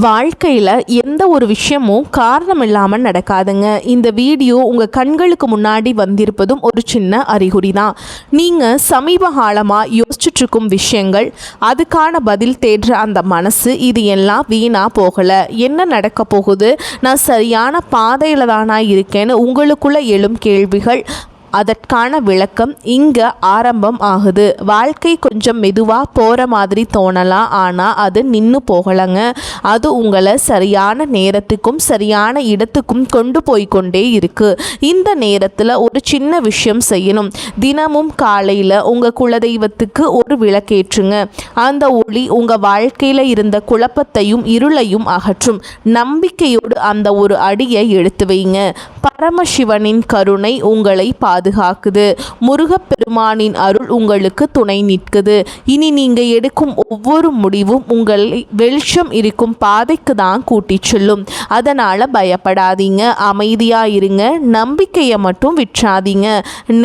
வாழ்க்கையில் எந்த ஒரு விஷயமும் காரணம் இல்லாமல் நடக்காதுங்க. இந்த வீடியோ உங்கள் கண்களுக்கு முன்னாடி வந்திருப்பதும் ஒரு சின்ன அறிகுறி தான். நீங்கள் சமீப காலமாக யோசிச்சுட்ருக்கும் விஷயங்கள், அதுக்கான பதில் தேடுற அந்த மனசு, இது எல்லாம் வீணாக போகலை. என்ன நடக்க போகுது, நான் சரியான பாதையில் தானா இருக்கேன்னு உங்களுக்குள்ளே எழும் கேள்விகள், அதற்கான விளக்கம் இங்கே ஆரம்பம் ஆகுது. வாழ்க்கை கொஞ்சம் மெதுவாக போகிற மாதிரி தோணலாம், ஆனால் அது நின்று போகலைங்க. அது உங்களை சரியான நேரத்துக்கும் சரியான இடத்துக்கும் கொண்டு போய்கொண்டே இருக்குது. இந்த நேரத்தில் ஒரு சின்ன விஷயம் செய்யணும். தினமும் காலையில் உங்கள் குலதெய்வத்துக்கு ஒரு விளக்கேற்றுங்க. அந்த ஒளி உங்கள் வாழ்க்கையில் இருந்த குழப்பத்தையும் இருளையும் அகற்றும். நம்பிக்கையோடு அந்த ஒரு அடியை எடுத்து வைங்க. பரமசிவனின் கருணை உங்களை பாதுகாக்குது. முருகப்பெருமானின் அருள் உங்களுக்கு துணை நிற்குது. இனி நீங்கள் எடுக்கும் ஒவ்வொரு முடிவும் உங்களை வெளிச்சம் இருக்கும் பாதைக்கு தான் கூட்டிச் செல்லும். அதனால் பயப்படாதீங்க, அமைதியாக இருங்க, நம்பிக்கையை மட்டும் விற்றாதீங்க.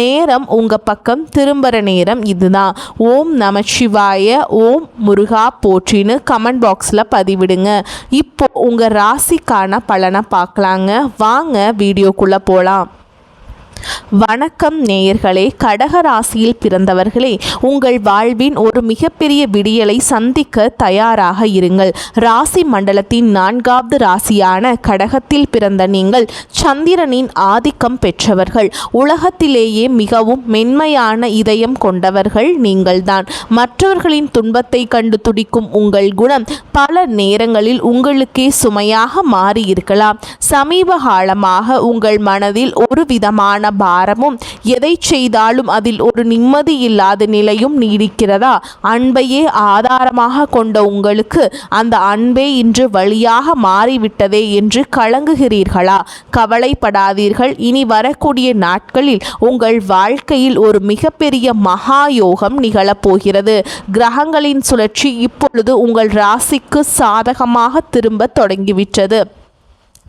நேரம் உங்கள் பக்கம் திரும்புகிற நேரம் இதுதான். ஓம் நமசிவாய, ஓம் முருகா போற்றின்னு கமெண்ட் பாக்ஸில் பதிவிடுங்க. இப்போ உங்கள் ராசிக்கான பலனை பார்க்கலாங்க. வாங்க வீடியோக்குள்ளே போகலாம். வணக்கம் நேயர்களே, கடக ராசியில் பிறந்தவர்களே, உங்கள் வாழ்வின் ஒரு மிகப்பெரிய விடியலை சந்திக்க தயாராக இருங்கள். ராசி மண்டலத்தின் 4வது ராசியான கடகத்தில் பிறந்த நீங்கள் சந்திரனின் ஆதிக்கம் பெற்றவர்கள். உலகத்திலேயே மிகவும் மென்மையான இதயம் கொண்டவர்கள் நீங்கள்தான். மற்றவர்களின் துன்பத்தை கண்டு துடிக்கும் உங்கள் குணம் பல நேரங்களில் உங்களுக்கே சுமையாக மாறியிருக்கலாம். சமீப காலமாக உங்கள் மனதில் ஒரு விதமான பாரமும், எதை செய்தாலும் அதில் ஒரு நிம்மதி இல்லாத நிலையும் நீடிக்கிறதா? அன்பையே ஆதாரமாக கொண்ட உங்களுக்கு அந்த அன்பே இன்று வழியாக மாறிவிட்டதே என்று கலங்குகிறீர்களா? கவலைப்படாதீர்கள். இனி வரக்கூடிய நாட்களில் உங்கள் வாழ்க்கையில் ஒரு மிகப்பெரிய மகா யோகம் நிகழப்போகிறது. கிரகங்களின் சுழற்சி இப்பொழுது உங்கள் ராசிக்கு சாதகமாக திரும்ப தொடங்கிவிட்டது.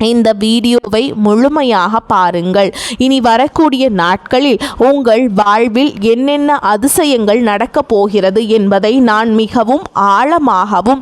இந்த வீடியோவை முழுமையாக பாருங்கள். இனி வரக்கூடிய நாட்களில் உங்கள் வாழ்வில் என்னென்ன அதிசயங்கள் நடக்கப் போகிறது என்பதை நான் மிகவும் ஆழமாகவும்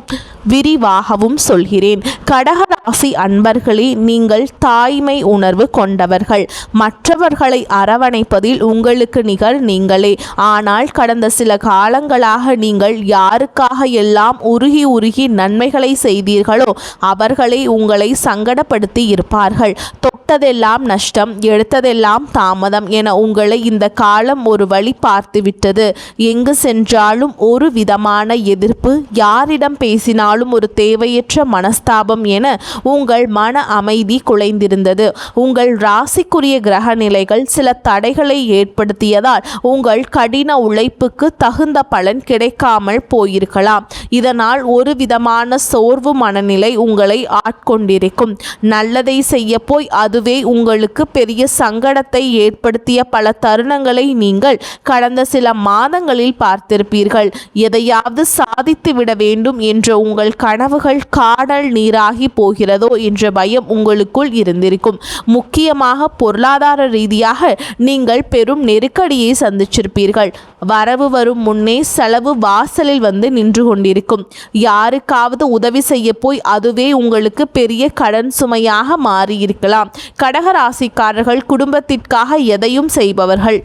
விரிவாகவும் சொல்கிறேன். கடகராசி அன்பர்களே, நீங்கள் தாய்மை உணர்வு கொண்டவர்கள். மற்றவர்களை அரவணைப்பதில் உங்களுக்கு நிகர் நீங்களே. ஆனால் கடந்த சில காலங்களாக நீங்கள் யாருக்காக எல்லாம் உருகி உருகி நன்மைகளை செய்தீர்களோ அவர்களை உங்களை சங்கடப்படுத்தி இருப்பார்கள். தொட்டதெல்லாம் நஷ்டம், எடுத்ததெல்லாம் தாமதம் என உங்களை இந்த காலம் ஒரு வழி பார்த்துவிட்டது. எங்கு சென்றாலும் ஒரு விதமான எதிர்ப்பு, யாரிடம் பேசினாலும் ஒரு தேவையற்ற மனஸ்தாபம் என உங்கள் மன அமைதி குலைந்திருந்தது. உங்கள் ராசிக்குரிய கிரக நிலைகள் சில தடைகளை ஏற்படுத்தியதால் உங்கள் கடின உழைப்புக்கு தகுந்த பலன் கிடைக்காமல் போயிருக்கலாம். இதனால் ஒரு விதமான சோர்வு மனநிலை உங்களை ஆட்கொண்டிருக்கும். நல்லதை செய்ய போய் அதுவே உங்களுக்கு பெரிய சங்கடத்தை ஏற்படுத்திய பல தருணங்களை நீங்கள் கடந்த சில மாதங்களில் பார்த்திருப்பீர்கள். எதையாவது சாதித்து விட வேண்டும் என்ற உங்கள் கனவுகள் காடல் நீராகி போகிறதோ என்ற பயம் உங்களுக்குள் இருந்திருக்கும். முக்கியமாக பொருளாதார ரீதியாக நீங்கள் பெரும் நெருக்கடியை சந்திச்சிருப்பீர்கள். வரவு வரும் முன்னே செலவு வாசலில் வந்து நின்று கொண்டிருக்கும். யாருக்காவது உதவி செய்ய போய் அதுவே உங்களுக்கு பெரிய கடன் சுமையாக மாறியிருக்கலாம். கடகராசிக்காரர்கள் குடும்பத்திற்காக எதையும் செய்பவர்கள்.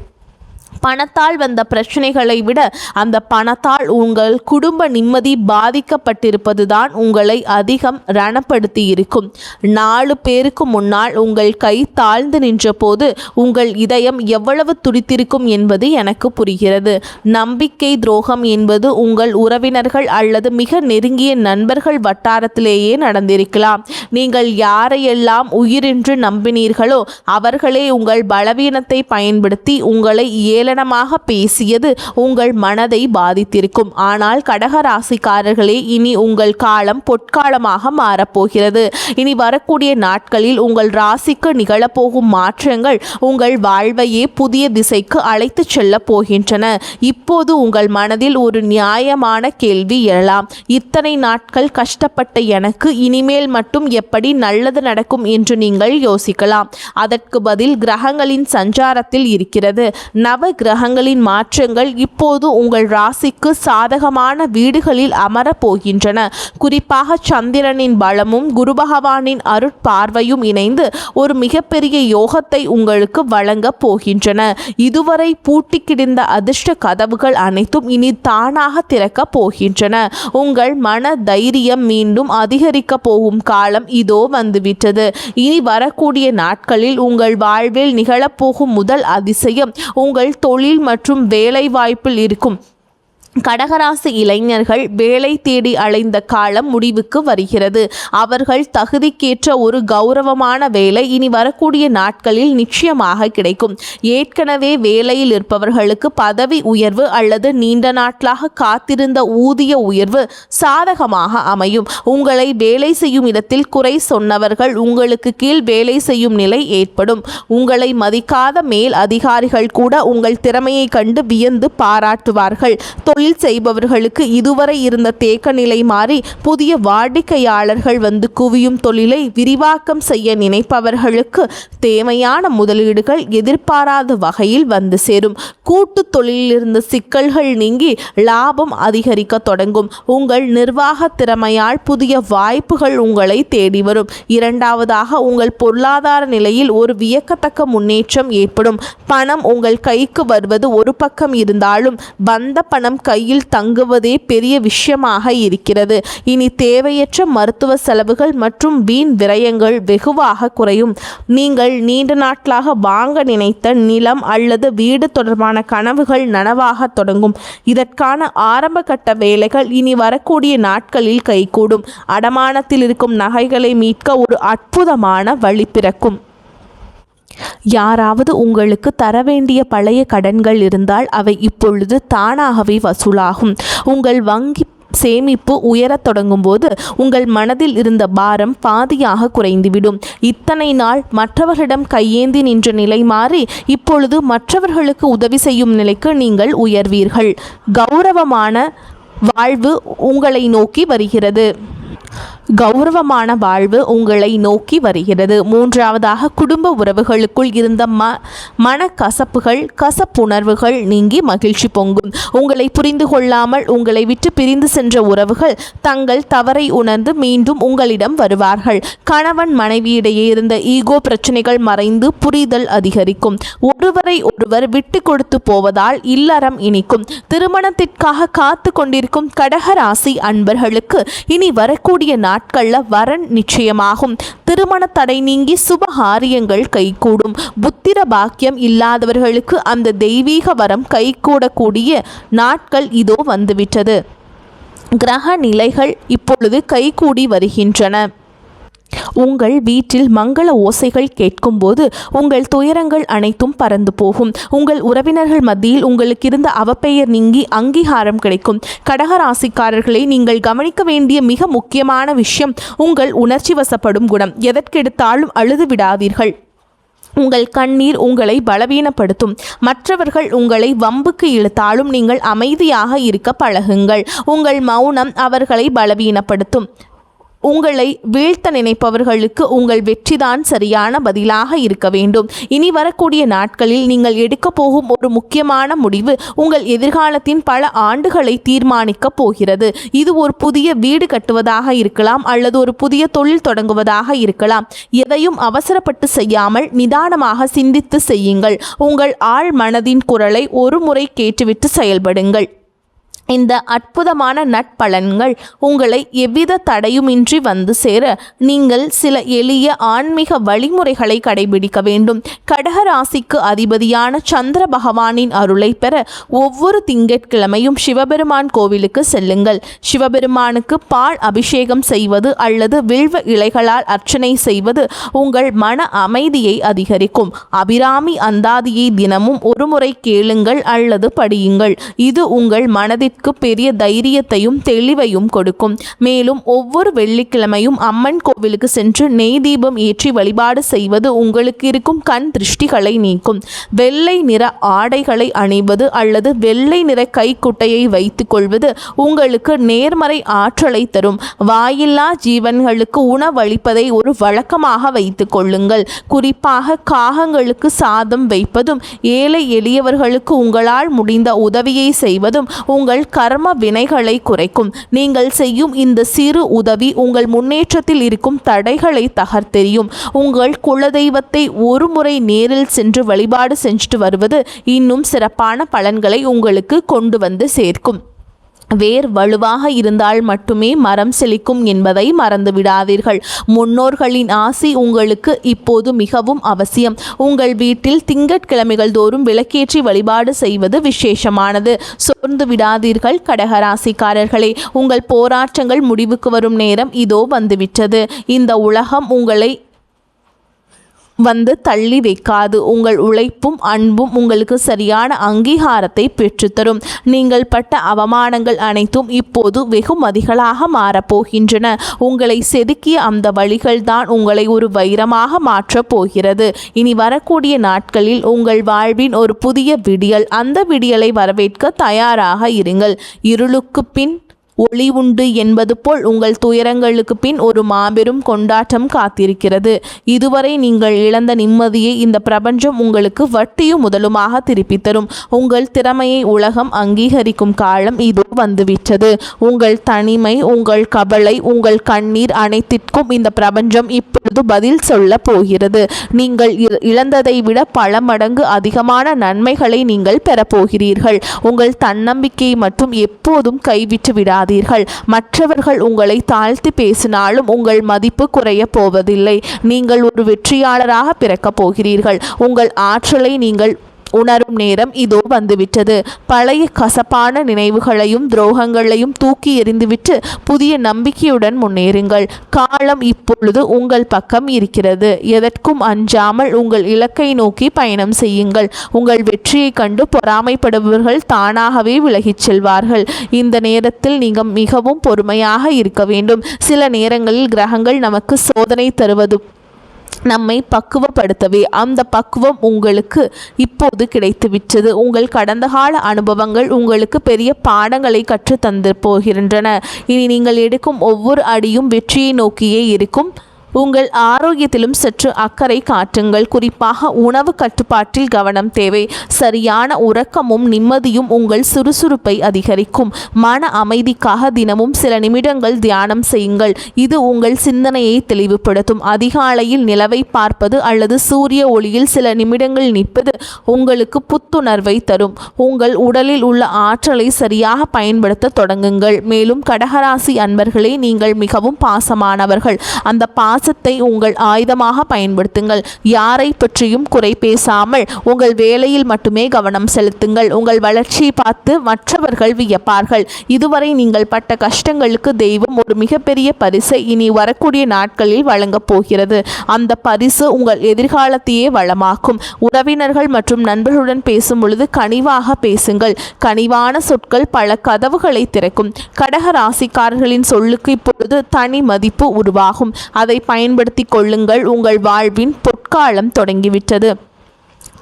பணத்தால் வந்த பிரச்சனைகளை விட அந்த பணத்தால் உங்கள் குடும்ப நிம்மதி பாதிக்கப்பட்டிருப்பதுதான் உங்களை அதிகம் ரணப்படுத்தி இருக்கும். 4 பேருக்கு முன்னால் உங்கள் கை தாழ்ந்து நின்ற போது உங்கள் இதயம் எவ்வளவு துடித்திருக்கும் என்பது எனக்கு புரிகிறது. நம்பிக்கை துரோகம் என்பது உங்கள் உறவினர்கள் அல்லது மிக நெருங்கிய நண்பர்கள் வட்டாரத்திலேயே நடந்திருக்கலாம். நீங்கள் யாரையெல்லாம் உயிரென்று நம்பினீர்களோ அவர்களே உங்கள் பலவீனத்தை பயன்படுத்தி உங்களை ஏளனமாக பேசியது உங்கள் மனதை பாதித்திருக்கும். ஆனால் கடகராசிக்காரர்களே, இனி உங்கள் காலம் பொற்காலமாக மாறப்போகிறது. இனி வரக்கூடிய நாட்களில் உங்கள் ராசிக்கு நிகழப்போகும் மாற்றங்கள் உங்கள் வாழ்வையே புதிய திசைக்கு அழைத்து செல்ல போகின்றன. இப்போது உங்கள் மனதில் ஒரு நியாயமான கேள்வி எழலாம். இத்தனை நாட்கள் கஷ்டப்பட்ட எனக்கு இனிமேல் மட்டும் எப்படி நல்லது நடக்கும் என்று நீங்கள் யோசிக்கலாம். அதற்கு பதில் கிரகங்களின் சஞ்சாரத்தில் இருக்கிறது. நவ கிரகங்களின் மாற்றங்கள் இப்போது உங்கள் ராசிக்கு சாதகமான வீடுகளில் அமரப் போகின்றன. குறிப்பாக சந்திரனின் பலமும் குரு பகவானின் அருட்பார்வையும் இணைந்து ஒரு மிகப்பெரிய யோகத்தை உங்களுக்கு வழங்கப் போகின்றன. இதுவரை பூட்டி கிடந்த அதிர்ஷ்ட கதவுகள் அனைத்தும் இனி தானாக திறக்கப் போகின்றன. உங்கள் மன தைரியம் மீண்டும் அதிகரிக்க போகும் காலம் இதோ வந்துவிட்டது. இனி வரக்கூடிய நாட்களில் உங்கள் வாழ்வில் நிகழப்போகும் முதல் அதிசயம் உங்கள் தொழில் மற்றும் வேலை வாய்ப்பில் இருக்கும். கடகராசி இளைஞர்கள் வேலை தேடி அலைந்த காலம் முடிவுக்கு வருகிறது. அவர்கள் தகுதிக்கேற்ற ஒரு கௌரவமான வேலை இனி வரக்கூடிய நாட்களில் நிச்சயமாக கிடைக்கும். ஏற்கனவே வேலையில் இருப்பவர்களுக்கு பதவி உயர்வு அல்லது நீண்ட நாட்களாக காத்திருந்த ஊதிய உயர்வு சாதகமாக அமையும். உங்களை வேலை செய்யும் இடத்தில் குறை சொன்னவர்கள் உங்களுக்கு கீழ் வேலை செய்யும் நிலை ஏற்படும். உங்களை மதிக்காத மேல் அதிகாரிகள் கூட உங்கள் திறமையை கண்டு வியந்து பாராட்டுவார்கள். தொழில் செய்பவர்களுக்கு இதுவரை இருந்த தேக்க நிலை மாறி புதிய வாடிக்கையாளர்கள் வந்து குவியும். தொழிலை விரிவாக்கம் செய்ய நினைப்பவர்களுக்கு தேவையான முதலீடுகள் எதிர்பாராத வகையில் வந்து சேரும். கூட்டு தொழிலில் இருந்த சிக்கல்கள் நீங்கி லாபம் அதிகரிக்க தொடங்கும். உங்கள் நிர்வாக திறமையால் புதிய வாய்ப்புகள் உங்களை தேடி வரும். இரண்டாவதாக, உங்கள் பொருளாதார நிலையில் ஒரு வியக்கத்தக்க முன்னேற்றம் ஏற்படும். பணம் உங்கள் கைக்கு வருவது ஒரு பக்கம் இருந்தாலும் வந்த பணம் கையில் தங்குவதே பெரிய விஷயமாக இருக்கிறது. இனி தேவையற்ற மருத்துவ செலவுகள் மற்றும் வீண் விரயங்கள் வெகுவாக குறையும். நீங்கள் நீண்ட நாட்களாக வாங்க நினைத்த நிலம் அல்லது வீடு தொடர்பான கனவுகள் நனவாக தொடங்கும். இதற்கான ஆரம்ப கட்ட வேலைகள் இனி வரக்கூடிய நாட்களில் கைகூடும். அடமானத்தில் இருக்கும் நகைகளை மீட்க ஒரு அற்புதமான வழி பிறக்கும். யாராவது உங்களுக்கு தர வேண்டிய பழைய கடன்கள் இருந்தால் அவை இப்பொழுது தானாகவே வசூலாகும். உங்கள் வங்கி சேமிப்பு உயரத் தொடங்கும் போது உங்கள் மனதில் இருந்த பாரம் பாதியாக குறைந்துவிடும். இத்தனை நாள் மற்றவர்களிடம் கையேந்தி நின்ற நிலை மாறி இப்பொழுது மற்றவர்களுக்கு உதவி செய்யும் நிலைக்கு நீங்கள் உயர்வீர்கள். கௌரவமான வாழ்வு உங்களை நோக்கி வருகிறது. மூன்றாவதாக, குடும்ப உறவுகளுக்குள் இருந்த மனக்கசப்புகள் கசப்புணர்வுகள் நீங்கி மகிழ்ச்சி பொங்கும். உங்களை புரிந்து கொள்ளாமல் உங்களை விட்டு பிரிந்து சென்ற உறவுகள் தங்கள் தவறை உணர்ந்து மீண்டும் உங்களிடம் வருவார்கள். கணவன் மனைவியிடையே இருந்த ஈகோ பிரச்சனைகள் மறைந்து புரிதல் அதிகரிக்கும். ஒருவரை ஒருவர் விட்டு கொடுத்து போவதால் இல்லறம் இனிக்கும். திருமணத்திற்காக காத்து கொண்டிருக்கும் கடகராசி அன்பர்களுக்கு இனி வரக்கூடிய நாட்கள்ல வரன் நிச்சயமாகும். திருமண தடை நீங்கி சுபகாரியங்கள் கைகூடும். புத்திர பாக்கியம் இல்லாதவர்களுக்கு அந்த தெய்வீக வரம் கைகூடக்கூடிய நாட்கள் இதோ வந்துவிட்டது. கிரக நிலைகள் இப்பொழுது கைகூடி வருகின்றன. உங்கள் வீட்டில் மங்கள ஓசைகள் கேட்கும்போது உங்கள் துயரங்கள் அனைத்தும் பறந்து போகும். உங்கள் உறவினர்கள் மத்தியில் உங்களுக்கு இருந்த அவப்பெயர் நீங்கி அங்கீகாரம் கிடைக்கும். கடகராசிக்காரர்களை நீங்கள் கவனிக்க வேண்டிய மிக முக்கியமான விஷயம் உங்கள் உணர்ச்சி வசப்படும் குணம். எதற்கெடுத்தாலும் அழுது விடாதீர்கள். உங்கள் கண்ணீர் உங்களை பலவீனப்படுத்தும். மற்றவர்கள் உங்களை வம்புக்கு இழுத்தாலும் நீங்கள் அமைதியாக இருக்க பழகுங்கள். உங்கள் மௌனம் அவர்களை பலவீனப்படுத்தும். உங்களை வீழ்த்த நினைப்பவர்களுக்கு உங்கள் வெற்றிதான் சரியான பதிலாக இருக்க வேண்டும். இனி வரக்கூடிய நாட்களில் நீங்கள் எடுக்க போகும் ஒரு முக்கியமான முடிவு உங்கள் எதிர்காலத்தின் பல ஆண்டுகளை தீர்மானிக்கப் போகிறது. இது ஒரு புதிய வீடு கட்டுவதாக இருக்கலாம் அல்லது ஒரு புதிய தொழில் தொடங்குவதாக இருக்கலாம். எதையும் அவசரப்பட்டு செய்யாமல் நிதானமாக சிந்தித்து செய்யுங்கள். உங்கள் ஆழ் மனதின் குரலை ஒரு முறை கேட்டுவிட்டு செயல்படுங்கள். இந்த அற்புதமான நட்பலன்கள் உங்களை எவ்வித தடையுமின்றி வந்து சேர நீங்கள் சில எளிய ஆன்மீக வழிமுறைகளை கடைபிடிக்க வேண்டும். கடகராசிக்கு அதிபதியான சந்திர பகவானின் அருளை பெற ஒவ்வொரு திங்கட்கிழமையும் சிவபெருமான் கோவிலுக்கு செல்லுங்கள். சிவபெருமானுக்கு பால் அபிஷேகம் செய்வது அல்லது வில்வ இலைகளால் அர்ச்சனை செய்வது உங்கள் மன அமைதியை அதிகரிக்கும். அபிராமி அந்தாதியை தினமும் ஒரு முறை கேளுங்கள் அல்லது படியுங்கள். இது உங்கள் மனதிற்கு மனதிற்கு பெரிய தைரியத்தையும் தெளிவையும் கொடுக்கும். மேலும் ஒவ்வொரு வெள்ளிக்கிழமையும் அம்மன் கோவிலுக்கு சென்று நெய் தீபம் ஏற்றி வழிபாடு செய்வது உங்களுக்கு இருக்கும் கண் திருஷ்டிகளை நீக்கும். வெள்ளை நிற ஆடைகளை அணிவது அல்லது வெள்ளை நிற கைக்குட்டையை வைத்து கொள்வது உங்களுக்கு நேர்மறை ஆற்றலை தரும். வாயில்லா ஜீவன்களுக்கு உணவளிப்பதை ஒரு வழக்கமாக வைத்து கொள்ளுங்கள். குறிப்பாக காகங்களுக்கு சாதம் வைப்பதும் ஏழை எளியவர்களுக்கு உங்களால் முடிந்த உதவியை செய்வதும் உங்கள் கர்ம வினைகளை குறைக்கும். நீங்கள் செய்யும் இந்த சிறு உதவி உங்கள் முன்னேற்றத்தில் இருக்கும் தடைகளை தகர்த்தெறியும். உங்கள் குலதெய்வத்தை ஒரு முறை நேரில் சென்று வழிபாடு செஞ்சுட்டு வருவது இன்னும் சிறப்பான பலன்களை உங்களுக்கு கொண்டு வந்து சேர்க்கும். வேர் வலுவாக இருந்தால் மட்டுமே மரம் செழிக்கும் என்பதை மறந்து விடாதீர்கள். முன்னோர்களின் ஆசி உங்களுக்கு இப்போது மிகவும் அவசியம். உங்கள் வீட்டில் திங்கட்கிழமைகள் தோறும் விளக்கேற்றி வழிபாடு செய்வது விசேஷமானது. சோர்ந்து விடாதீர்கள் கடகராசிக்காரர்களே. உங்கள் போராட்டங்கள் முடிவுக்கு வரும் நேரம் இதோ வந்துவிட்டது. இந்த உலகம் உங்களை வந்து தள்ளி வைக்காது. உங்கள் உழைப்பும் அன்பும் உங்களுக்கு சரியான அங்கீகாரத்தை பெற்றுத்தரும். நீங்கள் பட்ட அவமானங்கள் அனைத்தும் இப்போது வெகுமதிகளாக மாறப்போகின்றன. உங்களை செதுக்கிய அந்த வழிகள்தான் உங்களை ஒரு வைரமாக மாற்றப் போகிறது. இனி வரக்கூடிய நாட்களில் உங்கள் வாழ்வின் ஒரு புதிய விடியல். அந்த விடியலை வரவேற்க தயாராக இருங்கள். இருளுக்கு பின் ஒளி உண்டு என்பது போல் உங்கள் துயரங்களுக்கு பின் ஒரு மாபெரும் கொண்டாட்டம் காத்திருக்கிறது. இதுவரை நீங்கள் இழந்த நிம்மதியை இந்த பிரபஞ்சம் உங்களுக்கு வட்டியும் முதலுமாக திருப்பித் தரும். உங்கள் திறமையை உலகம் அங்கீகரிக்கும் காலம் இதோ வந்துவிட்டது. உங்கள் தனிமை, உங்கள் கவலை, உங்கள் கண்ணீர் அனைத்திற்கும் இந்த பிரபஞ்சம் இப்பொழுது பதில் சொல்ல போகிறது. நீங்கள் இழந்ததை விட பல மடங்கு அதிகமான நன்மைகளை நீங்கள் பெறப்போகிறீர்கள். உங்கள் தன்னம்பிக்கையை மட்டும் எப்போதும் கைவிட்டு விடாதீர்கள். மற்றவர்கள் உங்களை தாழ்த்தி பேசினாலும் உங்கள் மதிப்பு குறைய போவதில்லை. நீங்கள் ஒரு வெற்றியாளராக பிறக்கப் போகிறீர்கள். உங்கள் ஆற்றலை நீங்கள் உணரும் நேரம் இதோ வந்துவிட்டது. பழைய கசப்பான நினைவுகளையும் துரோகங்களையும் தூக்கி எறிந்துவிட்டு புதிய நம்பிக்கையுடன் முன்னேறுங்கள். காலம் இப்பொழுது உங்கள் பக்கம் இருக்கிறது. எதற்கும் அஞ்சாமல் உங்கள் இலக்கை நோக்கி பயணம் செய்யுங்கள். உங்கள் வெற்றியை கண்டு பொறாமைப்படுபவர்கள் தானாகவே விலகிச் செல்வார்கள். இந்த நேரத்தில் நீங்கள் மிகவும் பொறுமையாக இருக்க வேண்டும். சில நேரங்களில் கிரகங்கள் நமக்கு சோதனை தருவது நம்மை பக்குவப்படுத்தவே. அந்த பக்குவம் உங்களுக்கு இப்போது கிடைத்துவிட்டது. உங்கள் கடந்த கால அனுபவங்கள் உங்களுக்கு பெரிய பாடங்களை கற்று தந்து போகின்றன. இனி நீங்கள் எடுக்கும் ஒவ்வொரு அடியும் வெற்றியை நோக்கியே இருக்கும். உங்கள் ஆரோக்கியத்திலும் சற்று அக்கறை காட்டுங்கள். குறிப்பாக உணவு கட்டுப்பாட்டில் கவனம் தேவை. சரியான உறக்கமும் நிம்மதியும் உங்கள் சுறுசுறுப்பை அதிகரிக்கும். மன அமைதிக்காக தினமும் சில நிமிடங்கள் தியானம் செய்யுங்கள். இது உங்கள் சிந்தனையை தெளிவுபடுத்தும். அதிகாலையில் நிலவை பார்ப்பது அல்லது சூரிய ஒளியில் சில நிமிடங்கள் நிற்பது உங்களுக்கு புத்துணர்வை தரும். உங்கள் உடலில் உள்ள ஆற்றலை சரியாக பயன்படுத்த தொடங்குங்கள். மேலும் கடகராசி அன்பர்களே, நீங்கள் மிகவும் பாசமானவர்கள். அந்த பாசத்தை உங்கள் ஆயுதமாக பயன்படுத்துங்கள். யாரை பற்றியும் குறை பேசாமல் உங்கள் வேலையில் மட்டுமே கவனம் செலுத்துங்கள். உங்கள் வளர்ச்சியை பார்த்து மற்றவர்கள் வியப்பார்கள். இதுவரை நீங்கள் பட்ட கஷ்டங்களுக்கு தெய்வம் ஒரு மிகப்பெரிய பரிசை இனி வரக்கூடிய நாட்களில் வழங்கப் போகிறது. அந்த பரிசு உங்கள் எதிர்காலத்தையே வளமாக்கும். உறவினர்கள் மற்றும் நண்பர்களுடன் பேசும் பொழுது கனிவாக பேசுங்கள். கனிவான சொற்கள் பல கதவுகளை திறக்கும். கடக ராசிக்காரர்களின் சொல்லுக்கு இப்பொழுது தனி மதிப்பு உருவாகும். அதை பயன்படுத்தி கொள்ளுங்கள். உங்கள் வாழ்வின் பொற்காலம் தொடங்கிவிட்டது.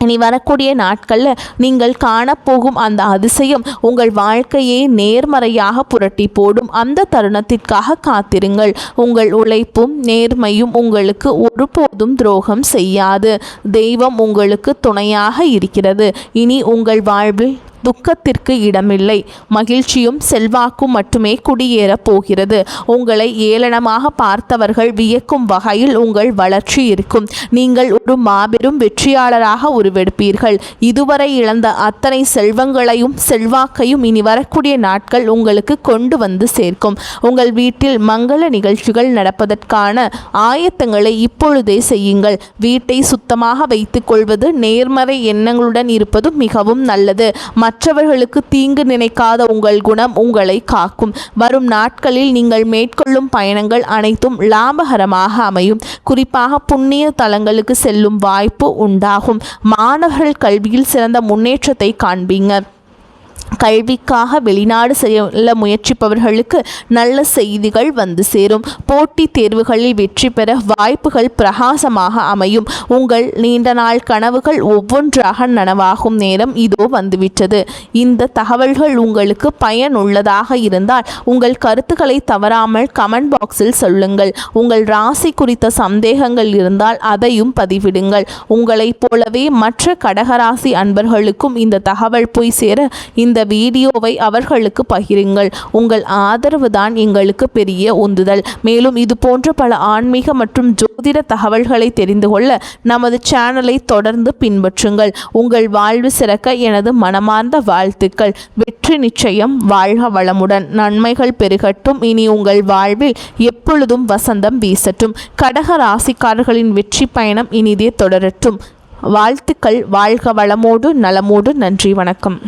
இனி வரக்கூடிய நாட்களில் நீங்கள் காணப்போகும் அந்த அதிசயம் உங்கள் வாழ்க்கையை நேர்மறையாக புரட்டி போடும். அந்த தருணத்திற்காக காத்திருங்கள். உங்கள் உழைப்பும் நேர்மையும் உங்களுக்கு ஒருபோதும் துரோகம் செய்யாது. தெய்வம் உங்களுக்கு துணையாக இருக்கிறது. இனி உங்கள் வாழ்வில் துக்கத்திற்கு இடமில்லை. மகிழ்ச்சியும் செல்வாக்கும் மட்டுமே குடியேறப் போகிறது. உங்களை ஏளனமாக பார்த்தவர்கள் வியக்கும் வகையில் உங்கள் வளர்ச்சி இருக்கும். நீங்கள் ஒரு மாபெரும் வெற்றியாளராக உருவெடுப்பீர்கள். இதுவரை இழந்த அத்தனை செல்வங்களையும் செல்வாக்கையும் இனி வரக்கூடிய நாட்கள் உங்களுக்கு கொண்டு வந்து சேர்க்கும். உங்கள் வீட்டில் மங்கள நிகழ்ச்சிகள் நடப்பதற்கான ஆயத்தங்களை இப்பொழுதே செய்யுங்கள். வீட்டை சுத்தமாக வைத்துக் கொள்வது, நேர்மறை எண்ணங்களுடன் இருப்பது மிகவும் நல்லது. மற்றவர்களுக்கு தீங்கு நினைக்காத உங்கள் குணம் உங்களை காக்கும். வரும் நாட்களில் நீங்கள் மேற்கொள்ளும் பயணங்கள் அனைத்தும் லாபகரமாக அமையும். குறிப்பாக புண்ணிய தலங்களுக்கு செல்லும் வாய்ப்பு உண்டாகும். மாணவர்கள் கல்வியில் சிறந்த முன்னேற்றத்தை காண்பீங்க. கல்விக்காக வெளிநாடு செல்ல முயற்சிப்பவர்களுக்கு நல்ல செய்திகள் வந்து சேரும். போட்டித் தேர்வுகளில் வெற்றி பெற வாய்ப்புகள் பிரகாசமாக அமையும். உங்கள் நீண்ட நாள் கனவுகள் ஒவ்வொன்றாக நனவாகும் நேரம் இதோ வந்துவிட்டது. இந்த தகவல்கள் உங்களுக்கு பயனுள்ளதாக இருந்தால் உங்கள் கருத்துக்களை தவறாமல் கமெண்ட் பாக்ஸில் சொல்லுங்கள். உங்கள் ராசி குறித்த சந்தேகங்கள் இருந்தால் அதையும் பதிவிடுங்கள். உங்களைப் போலவே மற்ற கடகராசி அன்பர்களுக்கும் இந்த தகவல் போய் சேர இந்த வீடியோவை அவர்களுக்கு பகிருங்கள். உங்கள் ஆதரவு தான் எங்களுக்கு பெரிய உந்துதல். மேலும் இது போன்ற பல ஆன்மீக மற்றும் ஜோதிட தகவல்களை தெரிந்து கொள்ள நமது சேனலை தொடர்ந்து பின்பற்றுங்கள். உங்கள் வாழ்வு சிறக்க எனது மனமார்ந்த வாழ்த்துக்கள். வெற்றி நிச்சயம். வாழ்க வளமுடன். நன்மைகள் பெருகட்டும். இனி உங்கள் வாழ்வில் எப்பொழுதும் வசந்தம் வீசட்டும். கடக ராசிக்காரர்களின் வெற்றி பயணம் இனிதே தொடரட்டும். வாழ்த்துக்கள். வாழ்க வளமோடு நலமோடு. நன்றி. வணக்கம்.